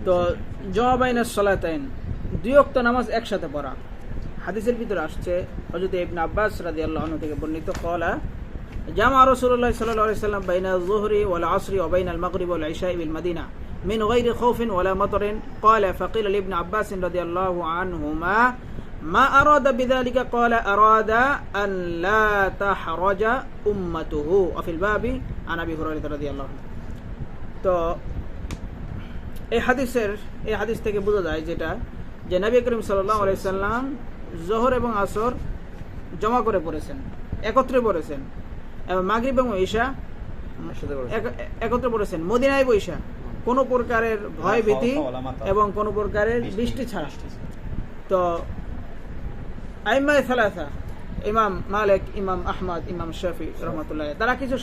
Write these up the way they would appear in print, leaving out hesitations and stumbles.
তো জামাবাইনা সালাতাইন, দুই ওয়াক্ত নামাজ একসাথে পড়া। হাদিসের ভিতরে আসছে হযরত ইবনে আব্বাস রাদিয়াল্লাহু আনহু থেকে বর্ণিত, ক্বালা জামা রাসূলুল্লাহ সাল্লাল্লাহু আলাইহি ওয়াসাল্লাম বাইনা আয-যুহরি ওয়াল আসরি ওয়া বাইনা আল-মাগরিবি ওয়াল ইশাই বিল মাদিনা মিন গায়রি খাউফিন ওয়ালা মাতারিন। ক্বালা ফাকিলা লিবনে আব্বাস রাদিয়াল্লাহু আনহুমা মা আরাদা বিযালিকা, ক্বালা আরাদা আন লা তাহরাজা উম্মাতুহু ওয়া ফিল বাবি আন আবি হুরায়রা রাদিয়াল্লাহু আনহু। তো এই হাদিস থেকে বোঝা যায় যেটা যে নবী করিম সাল্লাল্লাহু আলাইহি সাল্লাম যোহর এবং আসর জমা করে পড়েছেন, একত্রে পড়েছেন, এবং মাগরিব এবং ঈশা একত্রে পড়েছেন মদিনায় বৈশা, কোনো প্রকারের ভয় ভীতি এবং কোনো প্রকারের বৃষ্টি ছাড়া। তো আইম্মায়ে সালাসা, ইমাম মালিক, ইমাম আহমদ, ইমাম শাফি রহমাতুল্লাহ, তারা কিছু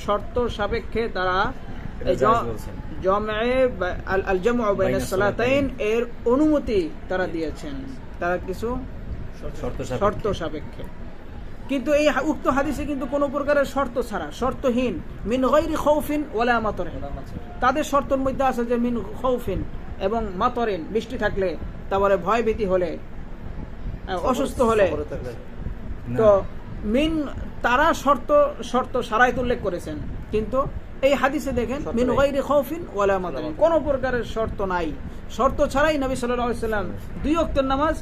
শর্ত সাপেক্ষে তারা জামউ বাইনাস সালাতাইন এর অনুমতি তারা দিয়েছেন, তারা কিছু শর্ত সাপেক্ষে। কিন্তু এই উক্ত হাদিসে কিন্তু কোনো প্রকারের শর্ত ছাড়া, শর্তহীন, মিন গায়রি খাউফিন ওয়ালা মাতারিন, তাদের শর্তের মধ্যে আছে যে মিন খাউফিন এবং মাতারিন, বৃষ্টি থাকলে, তারপরে ভয় ভীতি হলে, অসুস্থ হলে। তো তারা শর্ত সারাইত উল্লেখ করেছেন, কিন্তু এই হাদিসে দেখেন মিন গায়রি খাউফিন ওয়ালা মাতারিন, কোনো প্রকারের শর্ত নাই, শর্ত ছাড়াই নবী সাল্লাল্লাহু আলাইহি ওয়াসাল্লাম দুই ওয়াক্তের নামাজ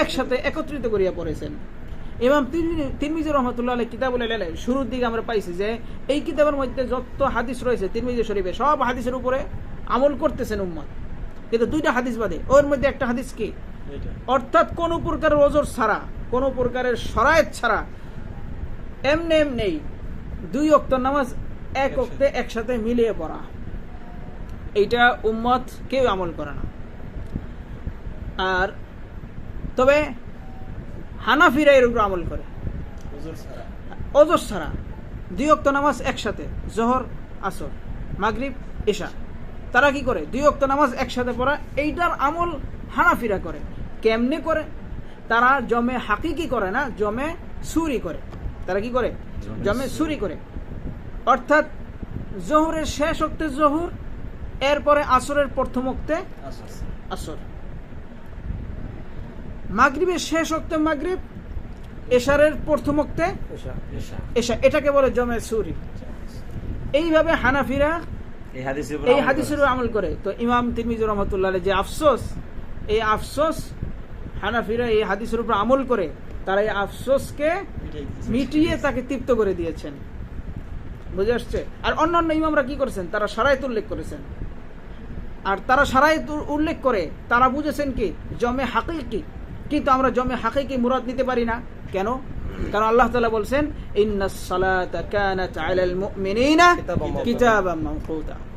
একসাথে একত্রিত করিয়া পড়েছেন। ইমাম তিরমিজি রাহমাতুল্লাহ আলাইহি কিতাবুল ইলাল শুরুর দিকে আমরা পাইছি যে এই কিতাবের মধ্যে যত হাদিস রয়েছে তিরমিজি শরীফে, সব হাদিসের উপরে আমল করতেছেন উম্মত, কিন্তু দুইটা হাদিস বাদে ওর মধ্যে একটা হাদিস কি, অর্থাৎ কোন প্রকারের ওজর ছাড়া, কোন প্রকারের শরায়েত ছাড়া এমনি দুই ওয়াক্ত নামাজ এক ওয়াক্তে একসাথে মিলিয়ে পড়া, এইটা উম্মত কেউ আমল করে না। আর তবে হানাফিরা এর উপর আমল করে, ওজর ছাড়া দুই ওয়াক্ত নামাজ একসাথে, জোহর আসর মাগরিব ঈশা, তারা কি করে দুই ওয়াক্ত নামাজ একসাথে পড়া, এইটার আমল হানাফিরা করে। কেমনে করে? তারা জমে হাকিকি করে না, জমে সুরি করে। তারা কি করে? জমে সুরি করে, অর্থাৎ জোহরের শেষ ওক্তে জোহর, এরপরে আসরের প্রথম ওক্তে আসর, মাগরিবের শেষ ওক্তে মাগরিব, এশারের প্রথম ওক্তে এশা, এটাকে বলে জমে সুরি। এইভাবে হানাফিরা এই হাদিসের আমল করে। তো ইমাম তিরমিজি রাহমাতুল্লাহ আলাইহি যে আফসোস, এই আফসোস হানাফিরা এই হাদিসের উপর আমল করে তারা এই আফসোসকে মিটিয়ে তাকে তৃপ্ত করে দিয়েছেন, বুঝে আসছে। আর অন্যান্য ইমামরা কি করেছেন, তারা শারায়েত উল্লেখ করেছেন, আর তারা শারায়েত উল্লেখ করে তারা বুঝেছেন কি জমে হাকিকি, কিন্তু আমরা জমে হাকিকি মুরাদ নিতে পারি না। কেন? কারণ আল্লাহ তাআলা বলছেন ইন্নাস সালাতা কানাত আলাল মুমিনিনা কিতাবাম মাওকুতা।